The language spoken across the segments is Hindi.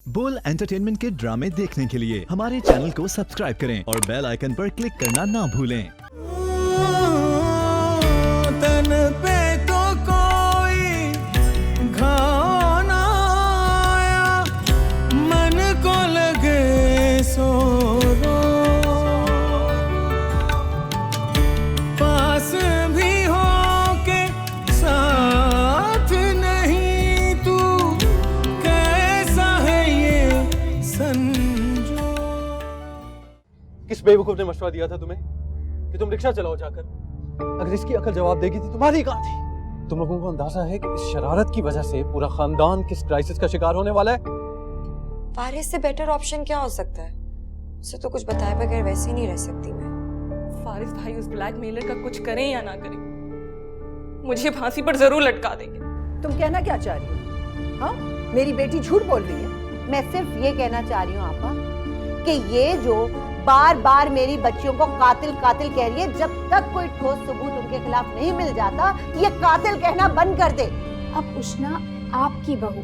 बोल एंटरटेनमेंट के ड्रामे देखने के लिए हमारे चैनल को सब्सक्राइब करें और बेल आइकन पर क्लिक करना ना भूलें। तन पे तो कोई घाव ना आया, मन को लगे सो रो। पास भी हो के साथ नहीं तू, कैसा है ये संजो। किस बेवकूफ ने मशवरा दिया था तुम्हें कि तुम रिक्शा चलाओ जाकर? अगर इसकी अकल जवाब देगी थी तुम्हारी कहाँ थी? तुम लोगों को अंदाजा है कि इस शरारत की वजह से पूरा खानदान किस क्राइसिस का शिकार होने वाला है? फारिस से बेटर ऑप्शन क्या हो सकता है? उसे तो कुछ बताए बगैर वैसे ही नहीं रह सकती मैं। फारिस भाई उस ब्लैकमेलर का कुछ करें या ना करें, मुझे फांसी पर जरूर लटका देंगे। तुम कहना क्या चाह रही हो? हाँ, मेरी बेटी झूठ बोल रही है। मैं सिर्फ ये कहना चाह रही हूँ आपा कि ये जो बार बार मेरी बच्चियों को कातिल कातिल कह रही है, जब तक कोई ठोस सबूत उनके खिलाफ नहीं मिल जाता, ये कातिल कहना बंद कर दे। अब उष्णा आपकी बहू,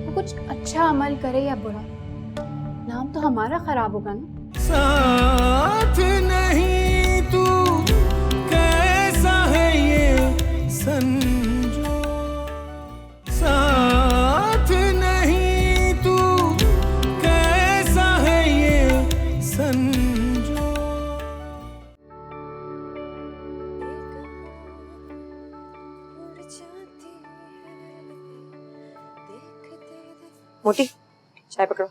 वो कुछ अच्छा अमल करे या बुरा, नाम तो हमारा खराब होगा ना। साथ नहीं तू, कैसा है ये संजो। साथ नहीं तू, कैसा है ये संजो। मोटी चाय पकड़ो।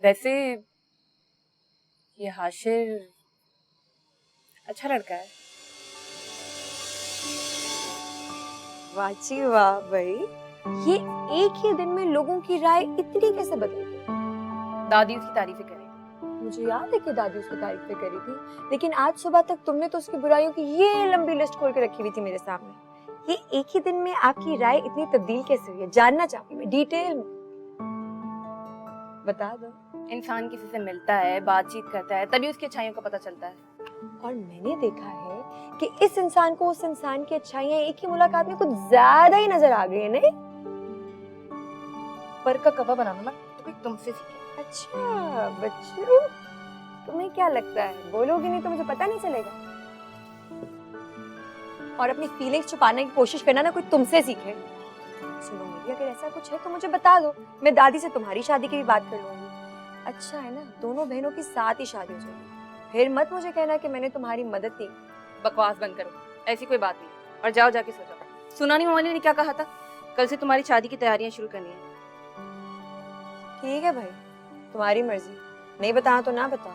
वैसे ये हाशिर अच्छा लड़का है। वाची वाह भाई, ये एक ही दिन में लोगों की राय इतनी कैसे बदल गई? दादी उसकी तारीफें करे। मुझे याद है कि दादी उसकी तारीफें करी थी, लेकिन आज सुबह तक तुमने तो उसकी बुराइयों की ये लंबी लिस्ट खोल के रखी हुई थी मेरे सामने। ये एक ही दिन में आपकी राय इतनी तब्दील कैसे हुई है? जानना चाहती मैं, डिटेल में बता दो। इंसान किसी से मिलता है, बातचीत करता है, तभी उसकी अच्छाइयों का पता चलता है। और मैंने देखा है कि इस इंसान को उस इंसान की अच्छाइयां एक ही मुलाकात में कुछ ज्यादा ही नजर आ गई है, नहीं? पर का कबाब बनाना ना तो तुमसे सीखे। अच्छा बच्चों, तुम्हें क्या लगता है बोलोगी नहीं तो मुझे पता नहीं चलेगा? और अपनी फीलिंग्स छुपाने की कोशिश करना ना कोई तुमसे सीखे। सुनो मेरी, अगर ऐसा कुछ है तो मुझे बता दो, मैं दादी से तुम्हारी शादी की भी बात कर लूंगी। अच्छा है ना, दोनों बहनों की साथ ही शादी हो जाएगी। फिर मत मुझे कहना कि मैंने तुम्हारी मदद की। बकवास बंद करो, ऐसी कोई बात नहीं। और जाओ जाके सो जाओ। सुना नहीं मम्मी ने क्या कहा था? कल से तुम्हारी शादी की तैयारियां शुरू करनी है। ठीक है भाई, तुम्हारी मर्जी, नहीं बताना तो ना बता।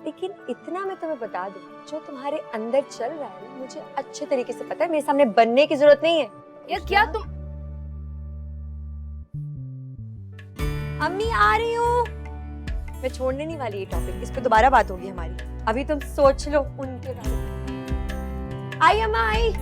लेकिन इतना मैं तुम्हें बता दूं, जो तुम्हारे अंदर चल रहा है मुझे अच्छे तरीके से पता है। मेरे सामने बनने की जरूरत नहीं है। यार क्या तुम? अम्मी आ रही हूँ। मैं छोड़ने नहीं वाली ये टॉपिक, इस पे दोबारा बात होगी हमारी। अभी तुम सोच लो उनके बारे में। आई अम्मा आई।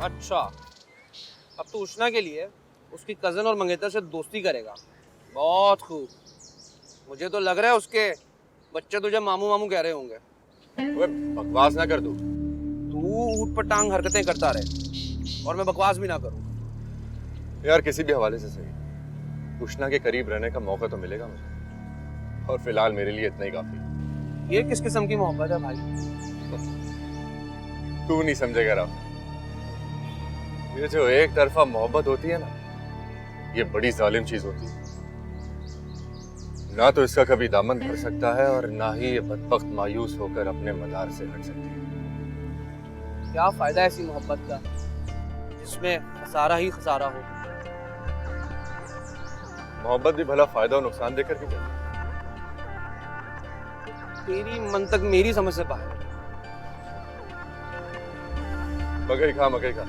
अच्छा, अब तो उष्णा के लिए उसकी कजन और मंगेतर से दोस्ती करेगा। बहुत खूब। मुझे तो लग रहा है उसके बच्चे तुझे मामू मामू कह रहे होंगे। ओए बकवास ना कर तू ऊटपटांग हरकतें करता रहे और मैं बकवास भी ना करूं। यार। किसी भी हवाले से सही, उष्णा के करीब रहने का मौका तो मिलेगा मुझे, और फिलहाल मेरे लिए इतना ही काफी। ये किस किस्म की मोहब्बत है भाई? तू नहीं समझेगा राव। ये जो एक तरफा मोहब्बत होती है ना, ये बड़ी जालिम चीज होती है। ना तो इसका कभी दामन भर सकता है और ना ही ये बदबख्त मायूस होकर अपने मदार से हट सकती है। क्या फायदा ऐसी मोहब्बत का जिसमें खसारा ही खसारा हो? मोहब्बत भी भला फायदा और नुकसान देकर भी चलती है। तेरी मंतक मेरी समझ से बाहर। मकई खा मकई खा।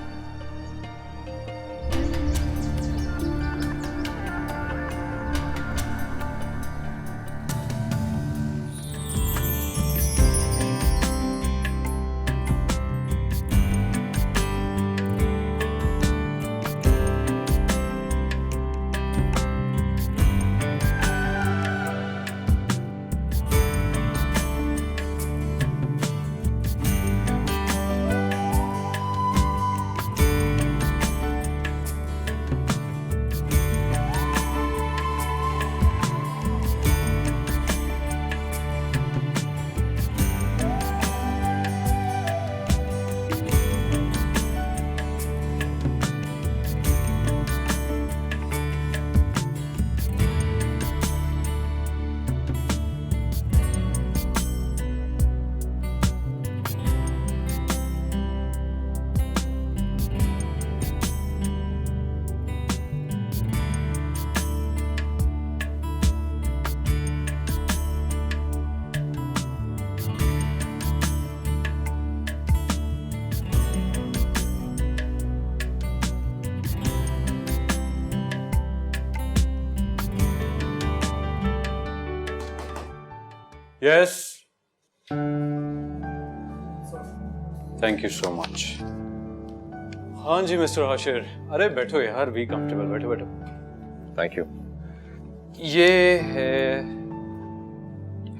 Yes, thank you so much. हाँ जी मिस्टर आशिर, अरे बैठो यार, बी कंफर्टेबल, बैठो बैठो। Thank you. ये है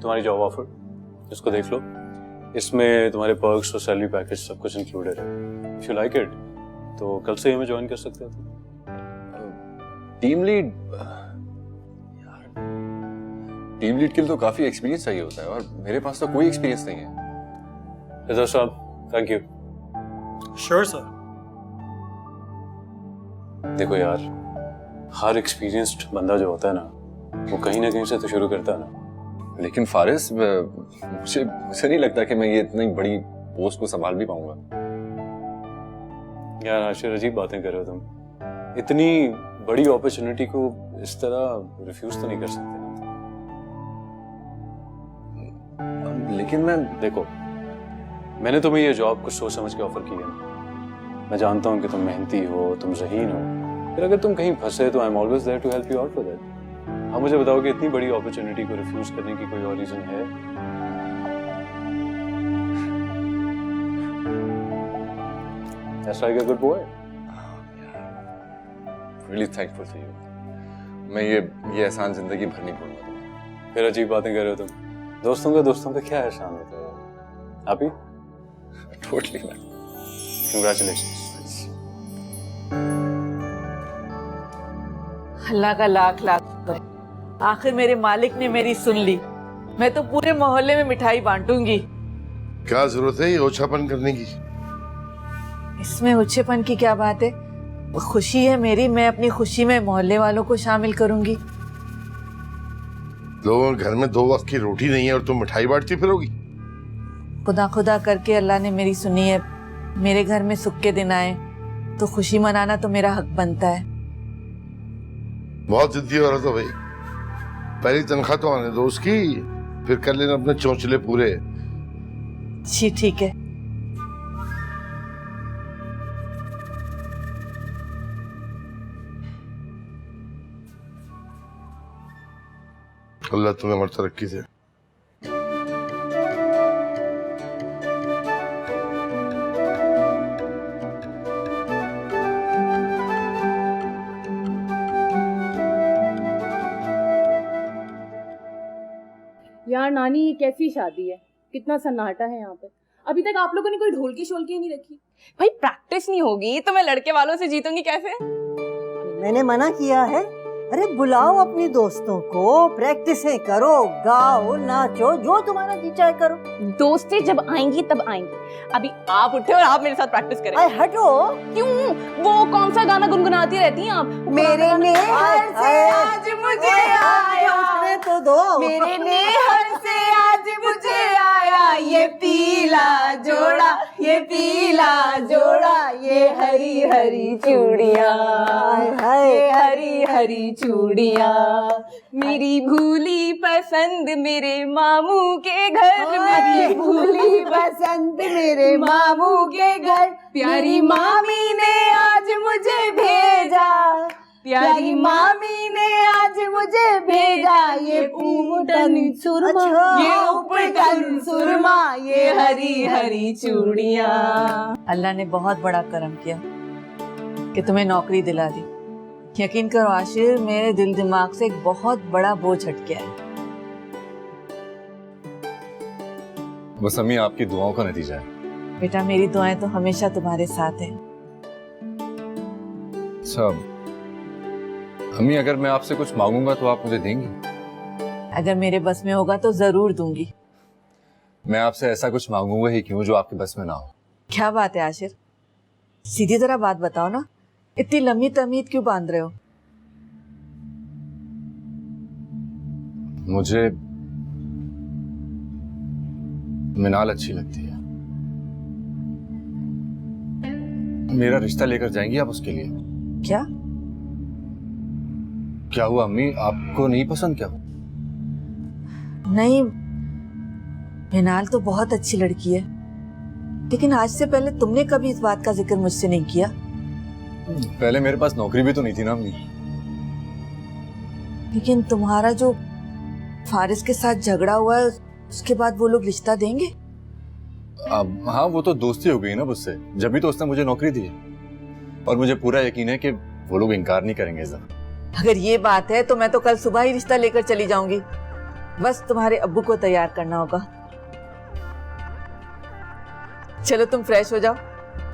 तुम्हारी जॉब ऑफर, इसको देख लो। इसमें तुम्हारे पर्क्स और सैलरी पैकेज सब कुछ इंक्लूडेड है। इफ यू लाइक इट तो कल से हमें ज्वाइन कर सकते हो तुम। टीम लीड, टीम लीड के लिए तो काफी एक्सपीरियंस चाहिए होता है और मेरे पास तो कोई एक्सपीरियंस नहीं है। रिजवा साहब, थैंक यू। Sure sir. देखो यार, हर एक्सपीरियंस्ड बंदा जो होता है ना, वो कहीं ना कहीं से तो शुरू करता है ना। लेकिन फारिस, मुझे नहीं लगता कि मैं ये इतनी बड़ी पोस्ट को संभाल भी पाऊंगा। यार आशिर, अजीब बातें कर रहे हो तुम। इतनी बड़ी अपॉर्चुनिटी को इस तरह रिफ्यूज तो नहीं कर सकते ना। लेकिन मैं, देखो, मैंने तुम्हें ये जॉब कुछ सोच समझ के ऑफर की है ना। मैं जानता हूँ कि तुम मेहनती हो, तुम ज़हीन हो, फिर अगर तुम कहीं फंसे तो I am always there to help you out for that. हाँ, मुझे बताओ कि इतनी बड़ी अपॉर्चुनिटी को रिफ्यूज करने की कोई और रीजन है? That's like a good boy. really thankful to you. मैं ये एहसान जिंदगी भर नहीं भूलूंगा तुम्हें। फिर अजीब बातें कर रहे हो तुम। दोस्तों का क्या एहसान होता है? हैप्पी? Totally man. Congratulations. अल्लाह का लाख लाख शुक्र। आखिर मेरे मालिक ने मेरी सुन ली। मैं तो पूरे मोहल्ले में मिठाई बांटूंगी। क्या जरूरत है ये ओछापन करने की? इसमें ओछेपन की क्या बात है? खुशी है मेरी, मैं अपनी खुशी में मोहल्ले वालों को शामिल करूंगी। लोगों के घर में 2 वक्त की रोटी नहीं है और तुम मिठाई बांटती फिरोगी? खुदा खुदा करके अल्लाह ने मेरी सुनी है। मेरे घर में सुख के दिन आए तो खुशी मनाना तो मेरा हक बनता है। बहुत जिद्दी औरत हो भाई। पहली तनख्वाह तो आने दो उसकी, फिर कर लेना अपने चौंचले पूरे। जी ठीक है। अल्लाह तुम्हें और तरक्की दे। यार नानी, ये कैसी शादी है? कितना सन्नाटा है यहाँ पे। अभी तक आप लोगों ने कोई ढोलकी शोलकी नहीं रखी। भाई प्रैक्टिस नहीं होगी तो मैं लड़के वालों से जीतूंगी कैसे? मैंने मना किया है? अरे बुलाओ अपनी दोस्तों को, प्रैक्टिसें करो, गाओ, नाचो, जो तुम्हारा जी चाहे करो। दोस्तें जब आएंगी तब आएंगी। अभी आप उठे और आप मेरे साथ प्रैक्टिस करें। अरे हटो। क्यों? वो कौन सा गाना गुनगुनाती रहती हैं आप? मेरे नेहर से आज मुझे आया, उठने तो दो। मेरे नेहर से आज मुझे आया ये पीला जोड़ा, ये पीला जोड़ा, ये हरी हरी चूड़ियाँ, ये हरी हरी चूड़ियाँ, मेरी भूली पसंद मेरे मामू के घर, मेरी भूली पसंद मेरे मामू के घर, प्यारी मामी ने आज मुझे भेजा, प्यारी मामी ने आज मुझे भेजा, ये उपटन सुरमा, ये उपटन सुरमा, ये हरी हरी चूड़ियाँ। अल्लाह ने बहुत बड़ा करम किया कि तुम्हें नौकरी दिला दी। यकीन करो आशिर, मेरे दिल दिमाग से एक बहुत बड़ा बोझ हट गया है। बस अम्मी, आपकी दुआओं का नतीजा है। बेटा, मेरी दुआएं तो हमेशा तुम्हारे साथ हैं। सब अम्मी, अगर मैं आपसे कुछ मांगूंगा तो आप मुझे देंगी? अगर मेरे बस में होगा तो जरूर दूंगी। मैं आपसे ऐसा कुछ मांगूंगा ही क्यों जो आपके बस में ना हो। क्या बात है आशिर, सीधी तरह बात बताओ ना, इतनी लंबी तमीद क्यों बांध रहे हो? मुझे मिनाल अच्छी लगती है। मेरा रिश्ता लेकर जाएंगी आप उसके लिए? क्या? क्या हुआ अम्मी, आपको नहीं पसंद क्या? नहीं, मिनाल तो बहुत अच्छी लड़की है, लेकिन आज से पहले तुमने कभी इस बात का जिक्र मुझसे नहीं किया। पहले मेरे पास नौकरी भी तो नहीं थी ना अम्मी। लेकिन तुम्हारा जो फारिस के साथ झगड़ा हुआ है उसके बाद वो लोग रिश्ता देंगे? हाँ, वो तो दोस्ती हो गई ना मुझसे, जब भी तो उसने मुझे नौकरी दी है। और मुझे पूरा यकीन है कि वो लोग इनकार नहीं करेंगे इस दफा। अगर ये बात है तो मैं तो कल सुबह ही रिश्ता लेकर चली जाऊंगी। बस तुम्हारे अब्बू को तैयार करना होगा। चलो तुम फ्रेश हो जाओ,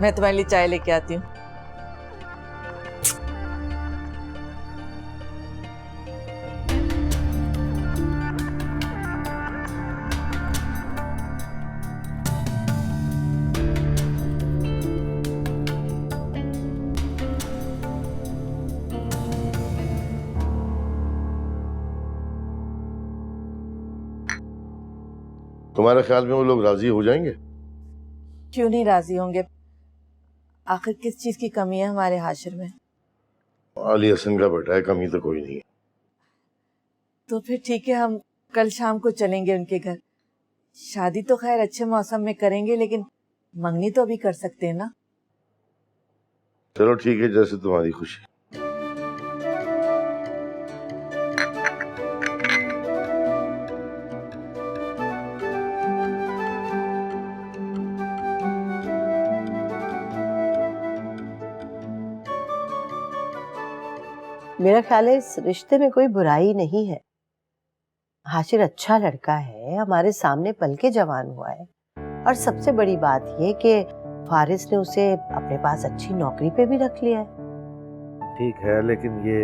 मैं तुम्हारे लिए चाय लेके आती हूँ। तुम्हारे ख्याल में वो लोग राजी हो जाएंगे? क्यों नहीं राजी होंगे? आखिर किस चीज की कमी है हमारे हाशिर में? अली हसन का बेटा है, कमी तो कोई नहीं है। तो फिर ठीक है, हम कल शाम को चलेंगे उनके घर। शादी तो खैर अच्छे मौसम में करेंगे, लेकिन मंगनी तो अभी कर सकते हैं ना। चलो ठीक है, जैसे तुम्हारी खुशी। मेरा ख्याल है इस रिश्ते में कोई बुराई नहीं है। हाशिर अच्छा लड़का है, हमारे सामने पल के जवान हुआ है, और सबसे बड़ी बात यह कि फारिस ने उसे अपने पास अच्छी नौकरी पे भी रख लिया है। ठीक है, लेकिन ये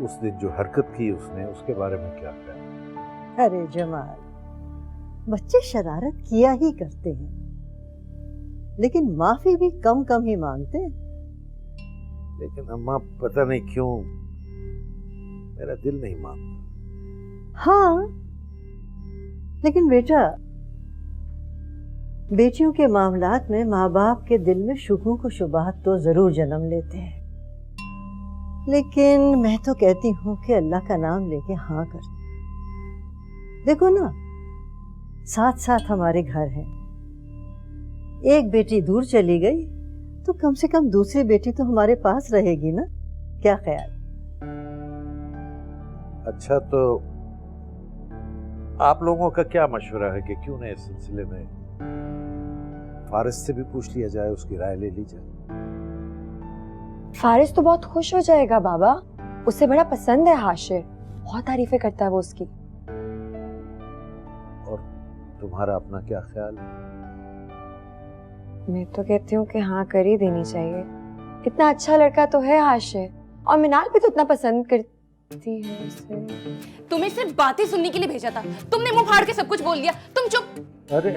उस दिन जो हरकत की उसने, उसके बारे में क्या कहना? अरे जमाल, बच्चे शरारत किया ही करते हैं, लेकिन माफी भी कम कम ही मांगते हैं। लेकिन अम्मा पता नहीं क्यों मेरा दिल नहीं मानता। हाँ, लेकिन बेटा, बेटियों के मामलात में माँ बाप के दिल में शुबहों को शुबहात तो जरूर जन्म लेते हैं, लेकिन मैं तो कहती हूँ कि अल्लाह का नाम लेके हाँ कर। देखो ना, साथ साथ हमारे घर हैं, एक बेटी दूर चली गई तो कम से कम दूसरी बेटी तो हमारे पास रहेगी ना। क्या ख्याल? अच्छा, तो आप लोगों का क्या मशवरा है कि क्यों ना इस सिलसिले में फारिस से भी पूछ लिया जाए, उसकी राय ले ली जाए? फारिस तो बहुत खुश हो जाएगा बाबा, उसे बड़ा पसंद है हाशिर, बहुत तारीफें करता है वो उसकी। और तुम्हारा अपना क्या ख्याल है? मैं तो कहती हूँ कि हाँ कर ही देनी चाहिए। इतना अच्छा लड़का तो है हाशिर, और मिनाल भी तो इतना पसंद करती है उसे। तुम्हें सिर्फ बातें सुनने के लिए भेजा था, तुमने मुंह फाड़ के सब कुछ बोल दिया। तुम चुप। अरे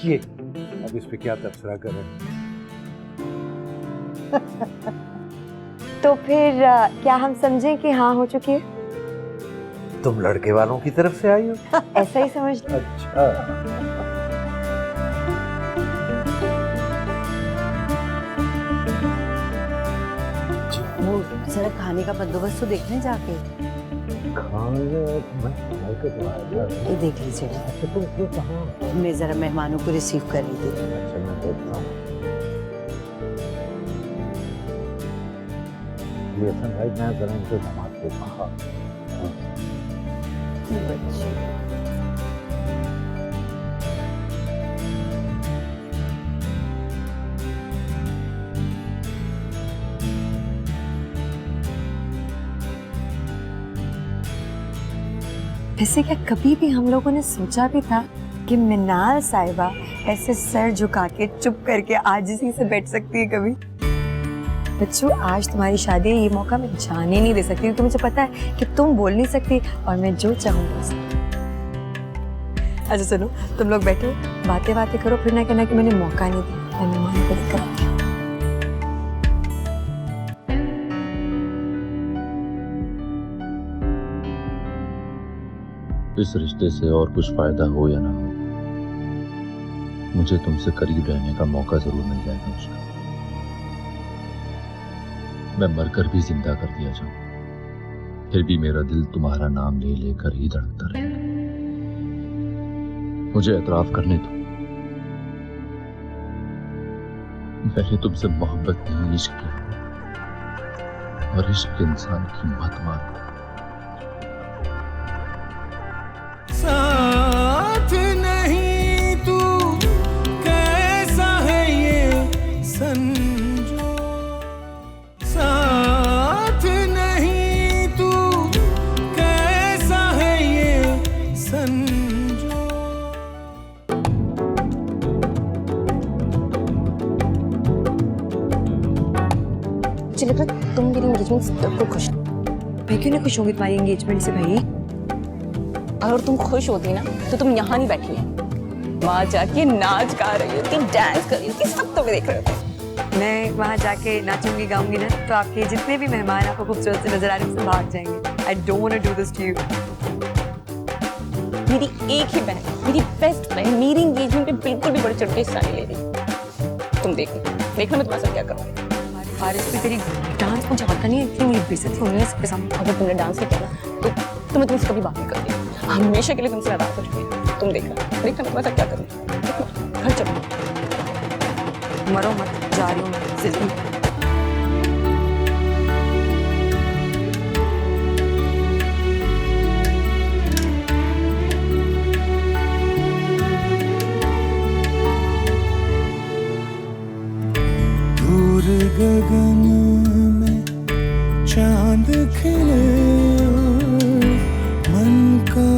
ये अब इस पे क्या तबसरा करें? तो फिर क्या हम समझें कि हाँ हो चुकी है? तुम लड़के वालों की तरफ से आई हो? ऐसा ही समझ लो। अच्छा, जरा खाने का बंदोबस्त तो देखने जाके। ये देख लीजिए, मैं जरा मेहमानों को रिसीव कर ली थी। भाई मैं जरा इनको जमात देता हूँ। ऐसे क्या कभी भी हम लोगों ने सोचा भी था कि मिनाल साहिबा ऐसे सर झुका के चुप करके आजिज़ी से बैठ सकती है कभी? बच्चों, आज तुम्हारी शादी है, ये मौका मैं जाने नहीं दे सकती, क्योंकि मुझे पता है कि तुम बोल नहीं सकती और मैं जो चाहूँ बोल सकती। अच्छा सुनो, तुम लोग बैठो, बातें बातें करो, फिर ना कहना कि मैंने मौका नहीं दिया। मैं मेहमान को लेकर आती हूँ। इस रिश्ते से और कुछ फायदा हो या ना हो, मुझे तुमसे करीब रहने का मौका जरूर मिल जाएगा उसका। मैं मरकर भी जिंदा कर दिया जाऊं, फिर भी मेरा दिल तुम्हारा नाम ले लेकर ही धड़कता रहेगा। मुझे एतराफ करने दो, मैंने तुमसे मोहब्बत नहीं इश्क किया, और इश्क इंसान की मत मारो। साथ नहीं तू कैसा है ये संजो, साथ नहीं तू कैसा है ये संजो। मुझे लग रहा है तुम मेरी एंगेजमेंट से बिल्कुल खुश हो। मैं क्यों नहीं खुश होंगी तुम्हारी एंगेजमेंट से भाई? अगर तुम खुश होती ना तो तुम यहाँ नहीं बैठी है, वहाँ जाके नाच गा रही होती, डांस कर रही होती, सब तुम्हें देख रहे होते। मैं वहाँ जाके नाचूंगी गाऊंगी ना तो आपके जितने भी मेहमान आपको खूबसूरत से नजर आ रहे हैं सब भाग जाएंगे। I don't want to do this to you. मेरी एक ही बहन, मेरी बेस्ट फ्रेंड, मेरी एंगेजमेंट पे बिल्कुल भी बढ़ चढ़ के हिस्सा नहीं ले रही। तुम देखना मैं तुम्हारे साथ क्या करूँगी। फारिस पे तेरी डांस मुझे आता नहीं है, इतनी मेरी बेइज्जती होनी है सबके सामने। अगर तुमने डांस नहीं किया ना तो मैं तुमसे कभी बात नहीं करती, हमेशा के लिए तुमसे नाराज हो चुकी है। तुम देखना मैं तुम्हारे साथ क्या करूँगी। घर चलो, मरो मत, जा रही हूँ मैं जिंदगी। दूर गगन में चांद खिले और मन का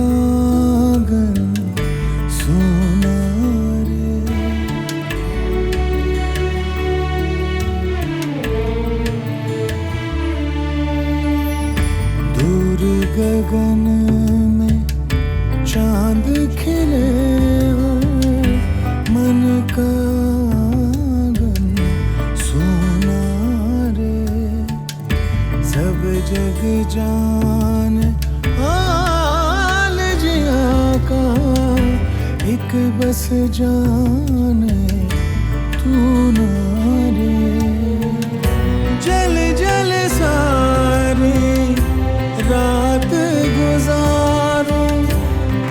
आंगन सोना रे। दूर गगन में चांद खिले और मन का सब जग जान हाल जिया का, एक बस जाने तू ना रे। जल जल सारी रात गुजारूं,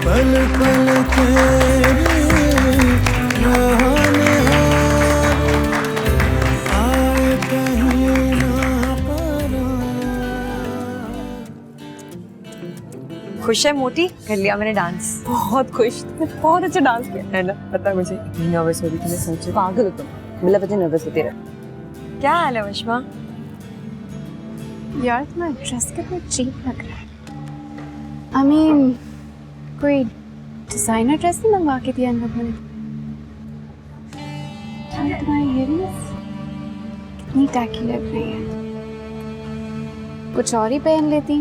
पल पल तेरे रहने हारूं, आए कहीं खुश है मोटी? कर लिया मैंने डांस। बहुत खुश, बहुत अच्छा डांस किया है ना? पता मुझे इतनी नर्वस हो रही थी, मैं सोच पागल हो तुम, बिल्ला बच्चे नर्वस होती रहे। क्या हाल है वशमा? यार तुम्हारा ड्रेस कितना चीप लग रहा है। आई मीन कोई डिजाइनर ड्रेस नहीं मंगवा के दिया इन लोगों ने? तुम्हारी इयररिंग्स कितनी टैकी लग रही है, कुछ और ही पहन लेती।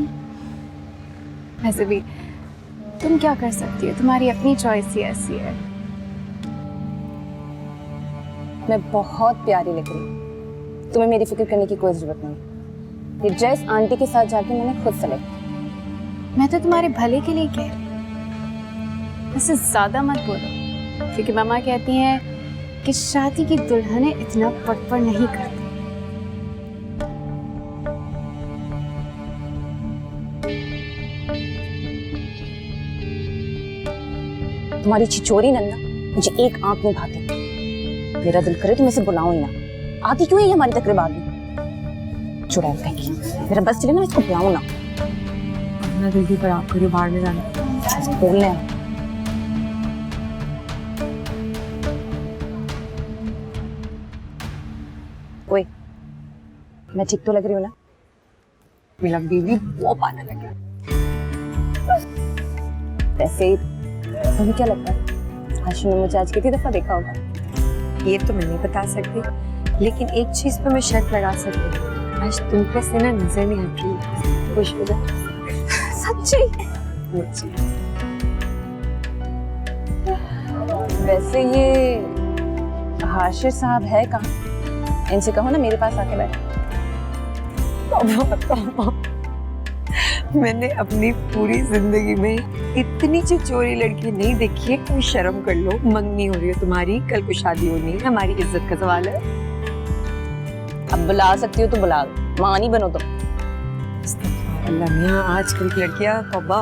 वैसे भी तुम क्या कर सकती हो, तुम्हारी अपनी चॉइस ही ऐसी है। मैं बहुत प्यारी लग रही हूँ, तुम्हें मेरी फिक्र करने की कोई जरूरत नहीं। ये ड्रेस आंटी के साथ जाके मैंने खुद सेलेक्ट की। मैं तो तुम्हारे भले के लिए कह रही हूँ, इससे ज्यादा मत बोलो, क्योंकि मामा कहती हैं कि शादी की दुल्हनें इतना पटपड़ नहीं करती। तुम्हारी छिचोरी नन्ना मुझे एक आंख में भाती, मेरा दिल करे तो मैं इसे बुलाऊं ही ना। आती क्यों है ये हमारी तकरीबात में? चुड़ैल कहीं, मेरा बस चले ना, इसको बुलाऊं ना। मैं जल्दी पर आप करिए, बाहर में जाना बोलने ओए, मैं ठीक तो लग रही हूँ ना? मेरा बेबी वो पाने लगा। वैसे तुम्हें क्या लगता है आशु ने मुझे आज कितनी दफा देखा होगा? ये तो मैं नहीं बता सकती, लेकिन एक चीज पे मैं शर्त लगा सकती हूँ, आज तुम पे से ना नजर नहीं हट रही। खुश हो जाओ। सच्ची? वैसे ये हाशिर साहब है कहाँ? इनसे कहो ना मेरे पास आके बैठे। मैंने अपनी पूरी जिंदगी में इतनी चिचोरी लड़की नहीं देखी है। कोई शर्म कर लो, मंगनी हो रही है तुम्हारी, कल को शादी होनी है, हमारी इज्जत का सवाल है। अब बुला सकती हो तो बुला दो, मां नहीं बनो तुम। अल्लाह मियां, आजकल की लड़कियां तौबा।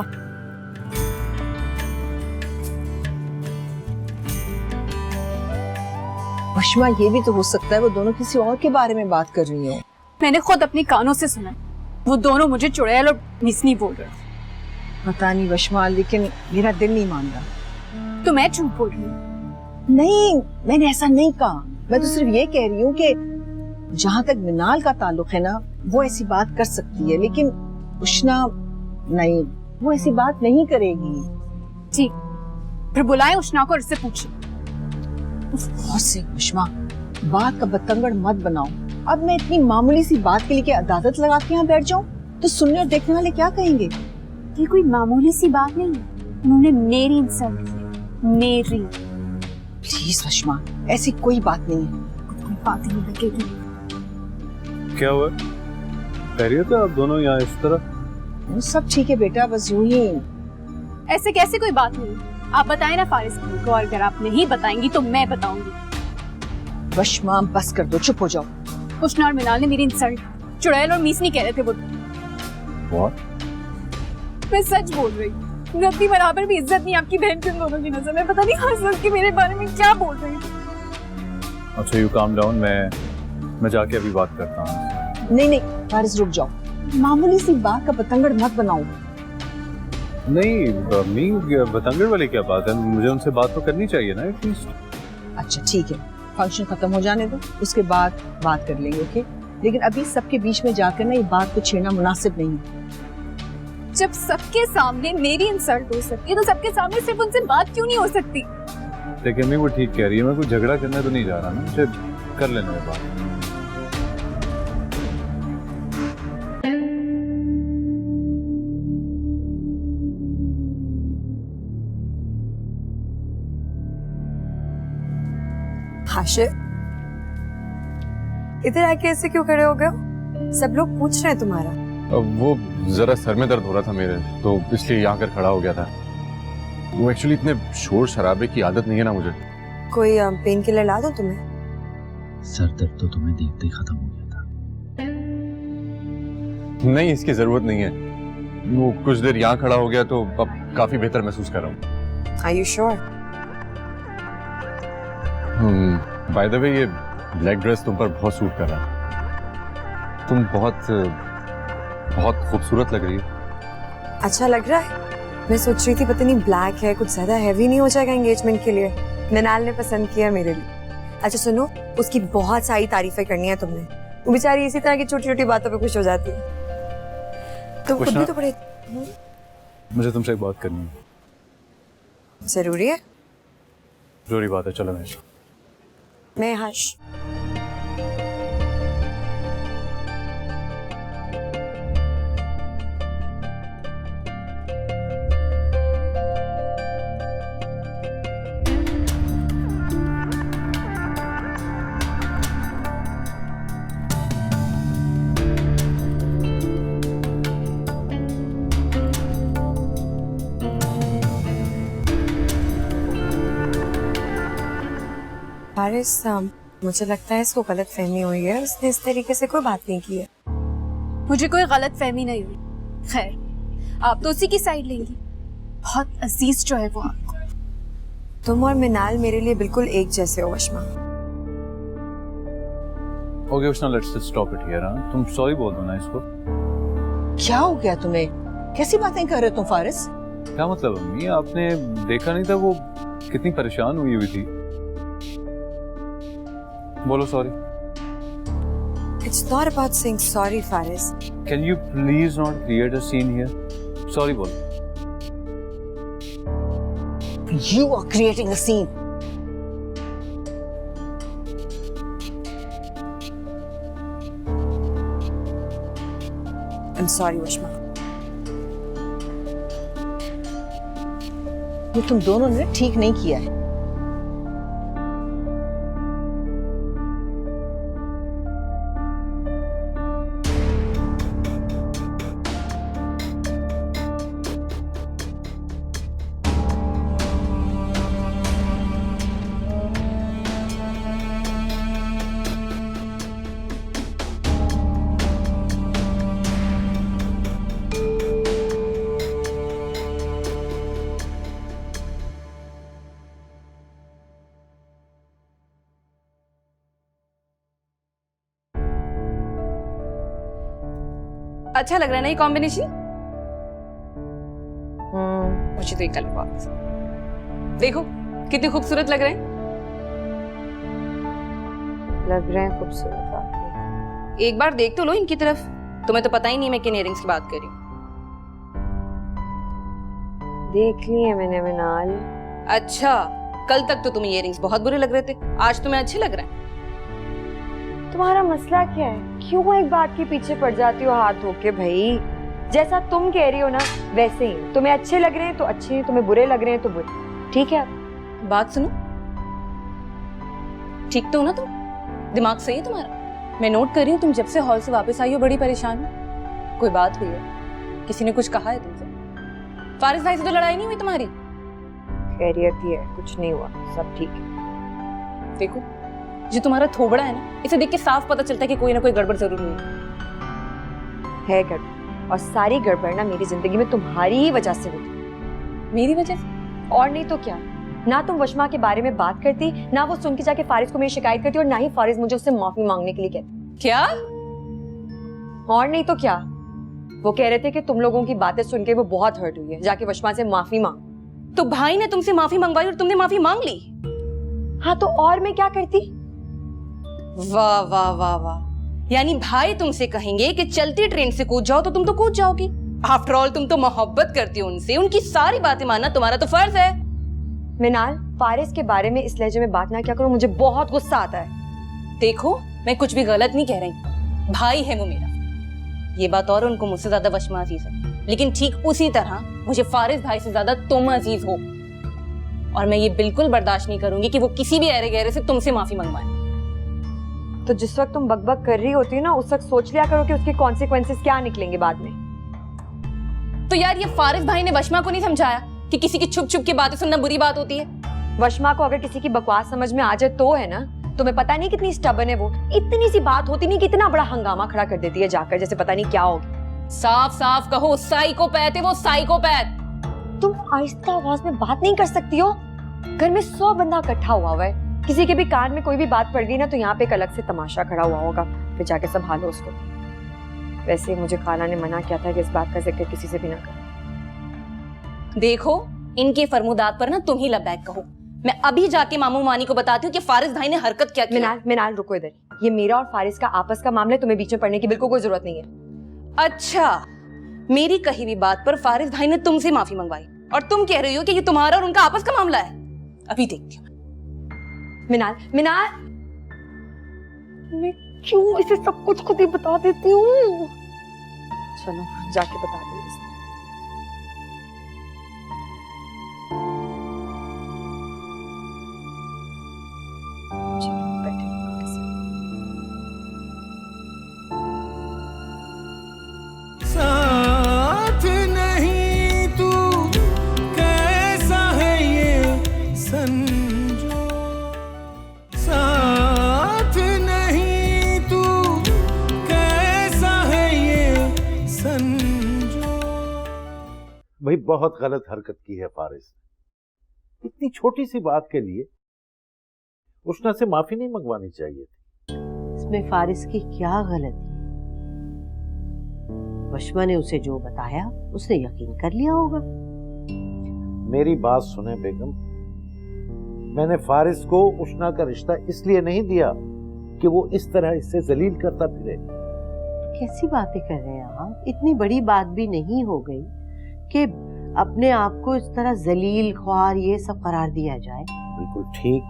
वशमा, ये भी तो हो सकता है वो दोनों किसी और के बारे में बात कर रही हो। मैंने खुद अपनी कानों से सुना, वो दोनों मुझे चुड़ैल और मिसनी बोल रहे। पता नहीं वशमा, लेकिन मेरा दिल नहीं मान रहा। तो मैं झूठ बोल रही हूँ? नहीं, मैंने ऐसा नहीं कहा। मैं तो सिर्फ ये कह रही हूँ कि जहाँ तक मिनाल का ताल्लुक है ना, वो ऐसी बात कर सकती है, लेकिन उष्णा नहीं, वो ऐसी बात नहीं करेगी। ठीक, फिर बुलाए उष्णा को और इससे पूछे। बहुत से उष्मा, बात का बतंगड़ मत बनाओ। अब मैं इतनी मामूली सी बात के लिए क्या अदालत लगा के यहाँ बैठ जाऊँ? तो सुनने और देखने वाले क्या कहेंगे? ये कोई मामूली सी बात नहीं है, उन्होंने मेरी इंसल्ट की, मेरी। प्लीज वशमा, ऐसी कोई बात नहीं है। कोई बात ही नहीं लगेगी। क्या हुआ? खैरियत है आप दोनों यहाँ इस तरह? सब ठीक है बेटा, बस यूं ही। ऐसे कैसे कोई बात नहीं? आप बताएं ना फारिस भाई को, और अगर आप नहीं बताएंगी तो मैं बताऊंगी। वशमा बस कर दो, चुप हो जाओ। उष्णा और मिनाल ने मेरी इंसल्ट, चुड़ैल और मीस नहीं कह रहे थे वो। मैं सच बोल रही हूँ। रत्ती बराबर भी इज्जत नहीं आपकी बहन के दोनों की नजर में। पता नहीं हंस के मेरे बारे में क्या बोल रही थी। अच्छा यू काम डाउन, मैं जाके अभी बात करता हूँ। नहीं फारिस रुक जाओ, मामूली सी बात का पतंगड़ मत बनाओ। नहीं बतंगड़ वाली क्या बात है, मुझे उनसे बात तो करनी चाहिए ना एटलीस्ट। अच्छा ठीक है, फंक्शन खत्म हो जाने दो, उसके बाद बात कर लेंगे, ओके? लेकिन अभी सबके बीच में जाकर ना ये बात को छेड़ना मुनासिब नहीं है। जब सबके सामने मेरी इंसल्ट हो सकती है तो सबके सामने सिर्फ उनसे बात क्यों नहीं हो सकती? लेकिन अम्मी वो ठीक कह रही है, मैं कोई झगड़ा करने तो नहीं जा रहा ना, मुझे कर लेने में बात। हाशिर, इधर आके ऐसे क्यों खड़े हो गए हो? सब लोग पूछ रहे हैं तुम्हारा। वो जरा सर में दर्द हो रहा था मेरे, तो इसलिए यहाँ कर खड़ा हो गया था। वो एक्चुअली इतने शोर शराबे की आदत नहीं है ना मुझे। कोई पेन किलर ला दो तुम्हें? सर दर्द तो तुम्हें देखते ही खत्म हो गया था। नहीं, इसकी जरूरत नहीं है। वो कुछ देर यहाँ खड़ा हो गया तो अब काफी बेहतर महसूस कर रहा हूँ। Are you sure? By the way, ये ब्लैक ड्रेस तुम पर बहुत सूट कर रहा है। तुम बहुत खूबसूरत लग रही हो। अच्छा लग रहा है? मैं सोच रही थी पता नहीं ब्लैक है, कुछ ज्यादा हैवी नहीं हो जाएगा एंगेजमेंट के लिए। मिनाल ने पसंद किया मेरे लिए। अच्छा सुनो, उसकी बहुत सारी तारीफें करनी है तुमने। वो बेचारी इसी तरह की छोटी छोटी बातों पे खुश हो जाती है। तुम खुद भी तो बड़े। मुझे तुमसे एक बात करनी है। जरूरी है? जरूरी बात है, चलो मैं हर्ष। फारिस, मुझे लगता है इसको गलत फहमी हुई है। इसने इस तरीके से कोई बात नहीं की है। मुझे कोई गलत फहमी नहीं हुई। खैर, आप तो उसी की साइड लेंगी। बहुत अजीज जो है वो आपको। तुम और मिनाल मेरे लिए बिल्कुल एक जैसे हो वशमा। Okay Ushna, let's just stop it here. तुम सॉरी बोल दो ना इसको। क्या हो गया तुम्हें? कैसी बातें कर रहे हो तुम फारिस? क्या मतलब अम्मी, आपने देखा नहीं था वो कितनी परेशान हुई थी? बोलो sorry. It's not about saying sorry, Faris. Can you please not create a scene here? Sorry बोलो। You are creating a scene. I'm sorry, Washma. ये तुम दोनों ने ठीक नहीं किया है। अच्छा लग रहा है ना ये कॉम्बिनेशन? मुझे तो एक कल वापस। देखो कितने खूबसूरत लग रहे हैं। लग रहे हैं खूबसूरत वाकई। एक बार देख तो लो इनकी तरफ। तुम्हें तो पता ही नहीं मैं किन इयरिंग्स की बात कर रही हूँ। देख ली है मैंने मिनाल। अच्छा, कल तक तो तुम्हें इयरिंग्स बहुत बुरे लग रहे थे, आज तुम्हें अच्छे लग रहे हैं। तुम्हारा मसला क्या है? क्यों एक बात के पीछे पड़ जाती हो हाथ धो के भाई? जैसा तुम कह रही हो ना वैसे ही। तुम्हें अच्छे लग रहे हैं तो अच्छे हैं, तुम्हें बुरे लग रहे हैं तो बुरे। ठीक है, बात सुनो। ठीक तो हो ना तुम? दिमाग सही है तुम्हारा? मैं नोट कर रही हूँ तुम जब से हॉल से वापस आई हो बड़ी परेशान हो। कोई बात हुई है? किसी ने कुछ कहा है तुमसे? फारिस भाई से तो लड़ाई नहीं हुई तुम्हारी? खैरियत ही है, कुछ नहीं हुआ, सब ठीक है। देखो जो तुम्हारा थोबड़ा है ना, इसे देख के साफ पता चलता है कि कोई ना कोई गड़बड़ जरूर हुई है। गड़बड़, और सारी गड़बड़ ना मेरी जिंदगी में तुम्हारी ही वजह से हुई। मेरी वजह से? और नहीं तो क्या। ना तुम वशमा के बारे में बात करती, ना वो सुन के जाके फारिस को मेरी शिकायत करती, और ना ही फारिस मुझे उससे माफी मांगने के लिए कहती। क्या? और नहीं तो क्या। वो कह रहे थे कि तुम लोगों की बातें सुन के वो बहुत हर्ट हुई है, जाके वशमा से माफी मांग। तो भाई ने तुमसे माफी मंगवाई और तुमने माफी मांग ली? हाँ तो और मैं क्या करती? वाह वाह वाह वाह। यानी भाई तुमसे कहेंगे कि चलती ट्रेन से कूद जाओ तो तुम तो कूद जाओगी। आफ्टर ऑल तुम तो मोहब्बत करती हो उनसे, उनकी सारी बातें मानना तुम्हारा तो फर्ज है। मिनाल, फारिस के बारे में इस लहजे में बात ना क्या करो, मुझे बहुत गुस्सा आता है। देखो मैं कुछ भी गलत नहीं कह रही, भाई है वो मेरा। ये बात और उनको मुझसे ज्यादा वशमा अजीज है, लेकिन ठीक उसी तरह मुझे फारिस भाई से ज्यादा तुम अजीज हो। और मैं ये बिल्कुल बर्दाश्त नहीं करूंगी कि वो किसी भी ऐरे गहरे से तुमसे माफी मंगवाए। तो जिस वक्त तुम बकबक कर रही होती है ना, उस वक्त सोच लिया करो कि उसके कॉन्सिक्वेंसेस क्या निकलेंगे बाद में। तो यार ये फारिस भाई ने वशमा को नहीं समझाया कि किसी की छुप छुप की बातें सुनना बुरी बात होती है। वशमा को अगर किसी की बकवास समझ में आ जाए तो है ना। तुम्हें पता नहीं कितनी स्टबर्न है वो। इतनी सी बात होती नहीं, कितना बड़ा हंगामा खड़ा कर देती है जाकर, जैसे पता नहीं क्या होगी। साफ साफ कहो, साइकोपैथ है वो, साइकोपैथ। तुम आहिस्ता आवाज में बात नहीं कर सकती हो? घर में 100 बंदा इकट्ठा हुआ है, किसी के भी कान में कोई भी बात पड़ गई ना तो यहाँ पे एक अलग से तमाशा खड़ा हुआ होगा, फिर जाके संभालो उसको। वैसे मुझे खाला ने मना किया था कि इस बात का जिक्र किसी से भी ना करो। देखो इनके फरमुदात पर ना तुम ही लबैक कहो। मैं अभी जाके मामू मानी को बताती हूँ कि फारिस भाई ने हरकत क्या की। मिनाल रुको इधर। ये मेरा और फारिस का आपस का मामला है, तुम्हें बीच में पड़ने की बिल्कुल कोई जरूरत नहीं है। अच्छा, मेरी कही हुई बात पर फारिस भाई ने तुमसे माफी मंगवाई और तुम कह रही हो कि ये तुम्हारा और उनका आपस का मामला है? अभी देखती हूँ। मिनाल मैं क्यों इसे सब कुछ खुद ही बता देती हूँ? चलो जाके बता दो। साथ नहीं तू कैसा है ये संजो, साथ नहीं तू कैसा है ये संजो। भाई बहुत गलत हरकत की है फारिस। इतनी छोटी सी बात के लिए उष्णा से माफी नहीं मंगवानी चाहिए थी। इसमें फारिस की क्या गलती? वशमा ने उसे जो बताया उसने यकीन कर लिया होगा। मेरी बात सुने बेगम, मैंने फारिस को उष्णा का रिश्ता इसलिए नहीं दिया कि वो इस तरह इससे जलील करता फिरे। कैसी बातें कर रहे हैं आप? इतनी बड़ी बात भी नहीं हो गई कि अपने आप को इस तरह जलील ख्वार ये सब करार दिया जाए। बिल्कुल ठीक।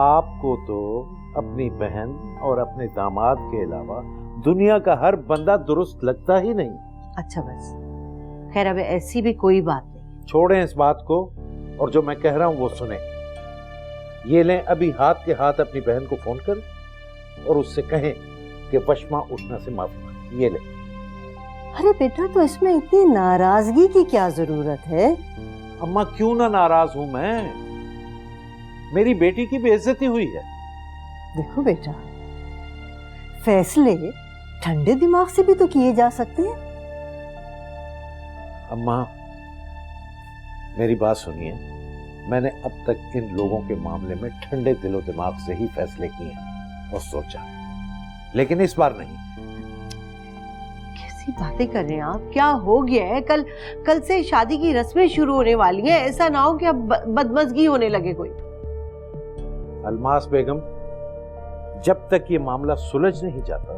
आपको तो अपनी बहन और अपने दामाद के अलावा दुनिया का हर बंदा दुरुस्त लगता ही नहीं। अच्छा बस, खैर अब ऐसी भी कोई बात नहीं। छोड़ें इस बात को और जो मैं कह रहा हूं वो सुने। ये लें अभी हाथ के हाथ अपनी बहन को फोन कर और उससे कहें कि वशमा उष्णा से माफी मांगे। ये लें। अरे बेटा, तो इसमें इतनी नाराजगी की क्या जरूरत है? अम्मा क्यों ना नाराज हूं मैं? मेरी बेटी की बेइज्जती हुई है। देखो बेटा, फैसले ठंडे दिमाग से भी तो किए जा सकते हैं। अम्मा मेरी बात सुनिए, मैंने अब तक इन लोगों के मामले में ठंडे दिलो दिमाग से ही फैसले किए और सोचा, लेकिन इस बार नहीं। कैसी कैसी बातें कर रहे हैं आप? क्या हो गया है? कल से शादी की रस्में शुरू होने वाली हैं। ऐसा ना हो कि अब बदमज़गी होने लगे कोई। अलमास बेगम, जब तक ये मामला सुलझ नहीं जाता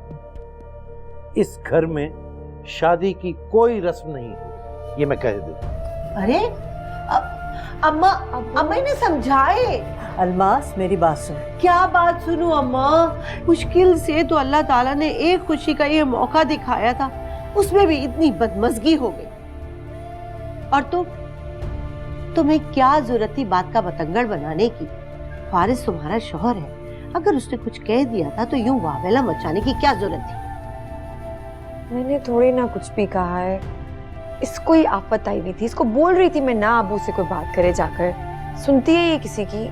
इस घर में शादी की कोई रस्म नहीं होगी, ये मैं कह दूं। अरे अम्मा इन्हें समझाए। अलमास मेरी बात सुन। क्या बात सुनूं अम्मा? मुश्किल से तो अल्लाह ताला ने एक खुशी का ये मौका दिखाया था, उसमें भी इतनी बदमज़गी हो गई। और तुम्हें क्या जरूरत थी बात का बतंगड़ बनाने की? फारिस तुम्हारा शौहर है, अगर उसने कुछ कह दिया था तो यूं वावेला मचाने की क्या जरूरत थी? मैंने थोड़ी ना कुछ भी कहा है, इसको ही आफत आई हुई थी, इसको बोल रही थी मैं ना अबू से कोई बात करे जाकर। सुनती है ये किसी की?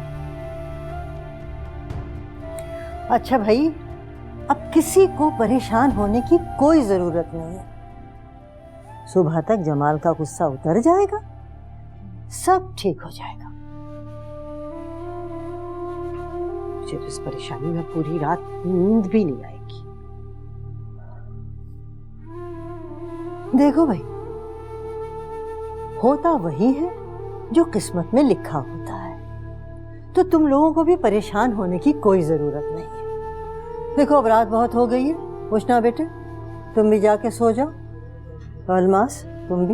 अच्छा भाई, अब किसी को परेशान होने की कोई जरूरत नहीं है। सुबह तक जमाल का गुस्सा उतर जाएगा, सब ठीक हो जाएगा। मुझे इस परेशानी में पूरी रात नींद भी नहीं आएगी। देखो भाई, होता वही है जो किस्मत में लिखा होता है, तो तुम लोगों को भी परेशान होने की कोई जरूरत नहीं है। देखो अब रात बहुत हो गई है, उठना बेटे, तुम भी जाके सो जाओ। अलमास तुम भी,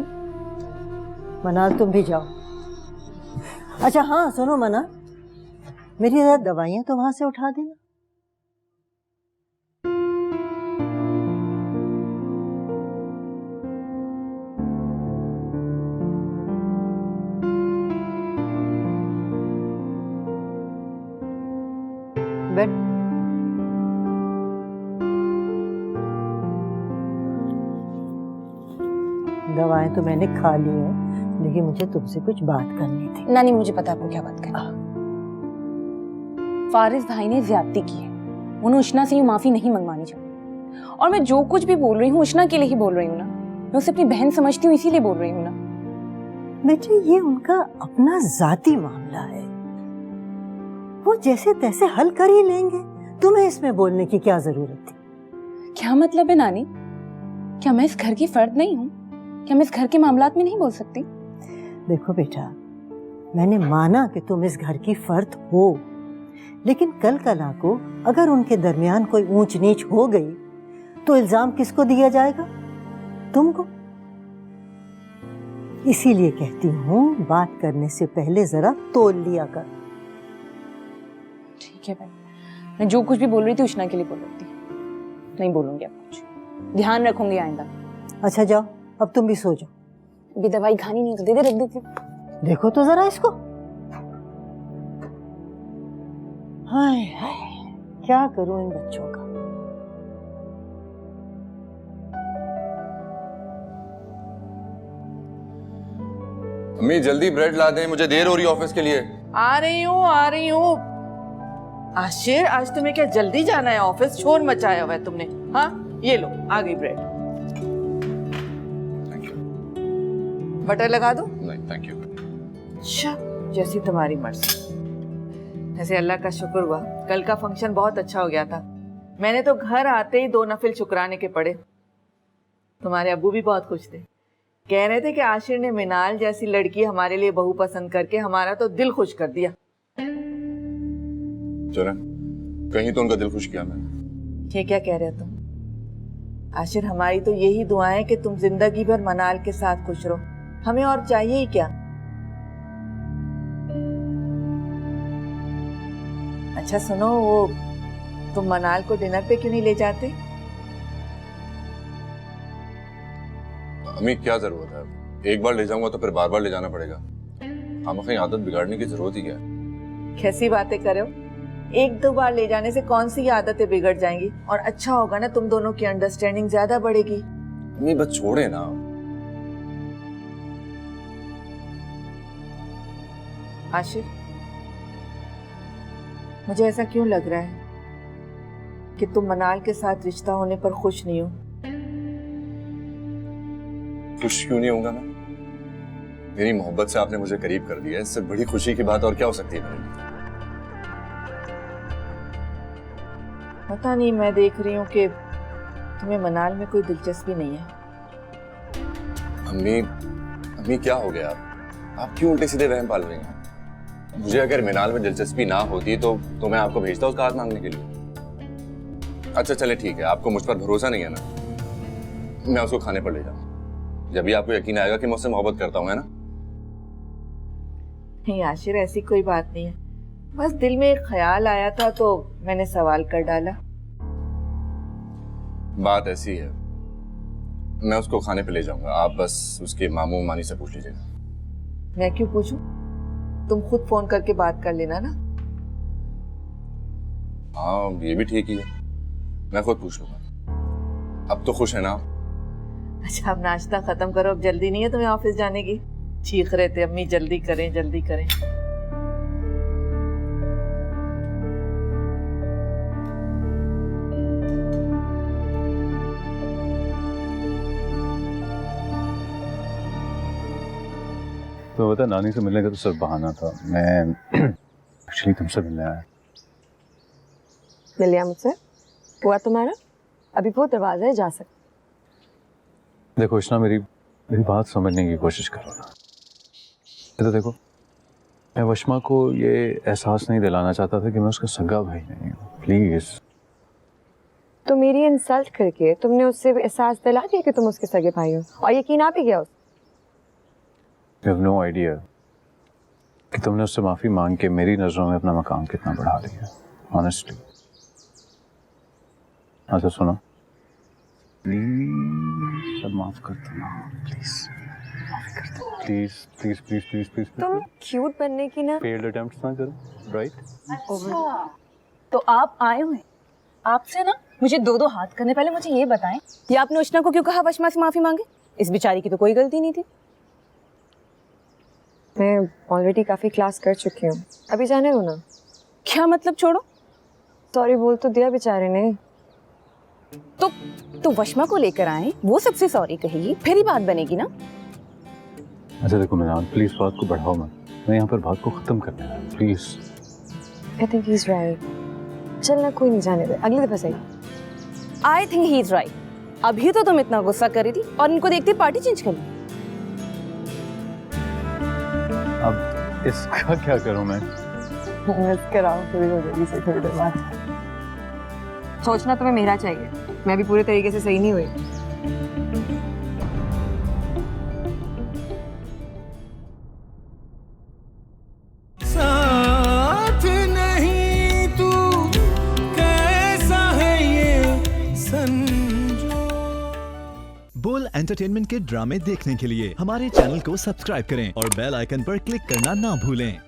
मनाल तुम भी जाओ। अच्छा हाँ सुनो मना, मेरी दवाइयां तो वहां से उठा देना। बेड दवाएं तो मैंने खा ली हैं, लेकिन मुझे तुमसे कुछ बात करनी थी। नानी मुझे पता है आपको क्या बात करनी। फारिस भाई ने ज्यादती की है, उन्हें उष्णा से यूं माफी नहीं मंगवानी चाहिए। और मैं जो कुछ भी बोल रही हूँ उष्णा के लिए ही बोल रही हूँ ना, मैं उसे अपनी बहन समझती हूँ इसीलिए बोल रही हूँ ना। बेटे ये उनका अपना जाती मामला है, वो जैसे तैसे हल कर ही लेंगे, तुम्हें इसमें बोलने की क्या जरूरत थी? क्या मतलब है नानी? क्या मैं इस घर की फर्द नहीं हूँ? क्या मैं इस घर के मामलात में नहीं बोल सकती? देखो बेटा, मैंने माना कि तुम इस घर की फर्द हो, लेकिन कल कला को अगर उनके दरमियान कोई ऊंच नीच हो गई तो इल्जाम किसको दिया जाएगा? तुमको। इसीलिए कहती हूँ बात करने से पहले जरा तोल लिया कर। ठीक है भाई, मैं जो कुछ भी बोल रही थी उष्णा के लिए बोल रही थी, नहीं बोलूंगी अब कुछ, ध्यान रखूंगी आइंदा। अच्छा जाओ, अब तुम भी सो जाओ। अभी दवाई खानी नहीं तो दे दे, रख देती हूँ। देखो तो जरा इसको। हाय हाय, क्या करूं इन बच्चों का। अम्मी जल्दी ब्रेड ला दें, मुझे देर हो रही है ऑफिस के लिए। आ रही हूँ। आशिर, आज तुम्हें क्या जल्दी जाना है ऑफिस? शोर मचाया हुआ है तुमने। हाँ ये लो, आ गई ब्रेड। Thank you. बटर लगा दो? नहीं थैंक यू। अच्छा, जैसी तुम्हारी मर्जी। वैसे अल्लाह का शुक्र हुआ, कल का फंक्शन बहुत अच्छा हो गया था। मैंने तो घर आते ही 2 नफिल शुक्राने के पढ़े। तुम्हारे अब्बू भी बहुत खुश थे, कह रहे थे कि आशिर ने मिनाल जैसी लड़की हमारे लिए बहू पसंद करके हमारा तो दिल खुश कर दिया। चले, कहीं तो उनका दिल खुश किया मैंने। ये क्या कह रहे हो तुम? आशिर, हमारी तो यही दुआ है कि तुम जिंदगी भर मनाल के साथ खुश रहो, हमें और चाहिए ही क्या। अच्छा सुनो, वो तुम मनाल को डिनर पे क्यों नहीं ले जाते? अम्मी क्या जरूरत है, एक बार ले जाऊंगा तो फिर बार बार ले जाना पड़ेगा। हम अपनी आदत बिगाड़ने की जरूरत ही क्या है? कैसी बातें कर रहे हो? 1-2 बार ले जाने से कौन सी आदतें बिगड़ जाएंगी, और अच्छा होगा ना, तुम दोनों की अंडरस्टैंडिंग ज्यादा बढ़ेगी। नहीं बस छोड़े ना। आशिर, मुझे ऐसा क्यों लग रहा है कि तुम मनाल के साथ रिश्ता होने पर खुश नहीं हो? खुश क्यों नहीं होऊंगा मैं? मेरी मोहब्बत से आपने मुझे करीब कर दिया है, इससे बड़ी खुशी की बात और क्या हो सकती है मेरे लिए? पता नहीं, मैं देख रही हूँ कि तुम्हें मनाल में कोई दिलचस्पी नहीं है। अम्मी अम्मी क्या हो गया? आप क्यों उल्टे सीधे वहम पाल रही हैं? मुझे अगर मिनाल में दिलचस्पी ना होती तो मैं आपको भेजता उसका हाथ मांगने के लिए। अच्छा चले ठीक है, आपको मुझ पर भरोसा नहीं है ना, मैं उसको खाने पर ले जाऊँ। जब भी आपको यकीन आएगा कि मैं उससे मोहब्बत करता हूँ, है ना? नहीं आशिर, ऐसी कोई बात नहीं है, बस दिल में एक ख्याल आया था तो मैंने सवाल कर डाला। बात ऐसी है, मैं उसको खाने पे ले जाऊंगा, आप बस उसके मामू मानी से पूछ लीजिएगा। मैं क्यों पूछूं? तुम खुद फोन करके बात कर लेना ना। हाँ ये भी ठीक ही है, मैं खुद पूछ लूंगा। अब तो खुश है ना? अच्छा अब नाश्ता खत्म करो, अब जल्दी नहीं है तुम्हें ऑफिस जाने की? चीख रहे थे अम्मी जल्दी करें जल्दी करें। तो बता, नानी से मिलने का तो सिर्फ बहाना था, मैं एक्चुअली तुमसे मिलने आया। मिल लिया मुझसे? हुआ तुम्हारा? अभी वो दरवाजा है, जा सकते। देखो इशना, मेरी बात समझने की कोशिश करो ना। तो देखो, मैं वशमा को ये एहसास नहीं दिलाना चाहता था कि मैं उसका सगा भाई नहीं हूँ। प्लीज। तो मेरी इंसल्ट करके तुमने उससे एहसास दिला दिया कि तुम उसके सगे भाई हो, और यकीन आ भी गया उस। You have no idea कि तुमने उससे माफी मांग के मेरी नजरों में अपना मकाम कितना बढ़ा लिया। Honestly। अच्छा सुनो, प्लीज सब माफ कर देना, प्लीज माफी कर दो, please please please please please. तुम क्यूट बनने की ना फेल्ड अटेम्प्ट्स ना करो, राइट? अच्छा, तो आप आए हुए आपसे ना मुझे दो हाथ करने, पहले मुझे ये बताएं, ये आपने उष्णा को क्यों कहा वशमा से माफी मांगे? इस बेचारी की तो कोई गलती नहीं थी। मैं ऑलरेडी काफी क्लास कर चुकी हूँ, अभी जाने दो ना। क्या मतलब? छोड़ो। सॉरी बोल तो दिया बेचारे ने। तो वशमा को लेकर आए, वो सबसे सॉरी कहेगी, फिर ही बात बनेगी ना। अच्छा देखो मिनाल, प्लीज बात को बढ़ाओ मत, मैं यहाँ पर बात को खत्म करने आया, please. I think he is right. चल ना, कोई नहीं, जाने दे, अगली दफा सही। I think he is right. अभी तो तुम इतना गुस्सा कर रही थी और इनको देखते पार्टी चेंज कर ली। अब इसका क्या करूं मैं? कराओ थोड़ी जल्दी से, थोड़ी देर बाद। सोचना तुम्हें मेरा चाहिए, मैं भी पूरे तरीके से सही नहीं हुई। साथ नहीं तू कैसा है ये संजो। बोल एंटरटेनमेंट के ड्रामे देखने के लिए हमारे चैनल को सब्सक्राइब करें और बेल आइकन पर क्लिक करना ना भूलें।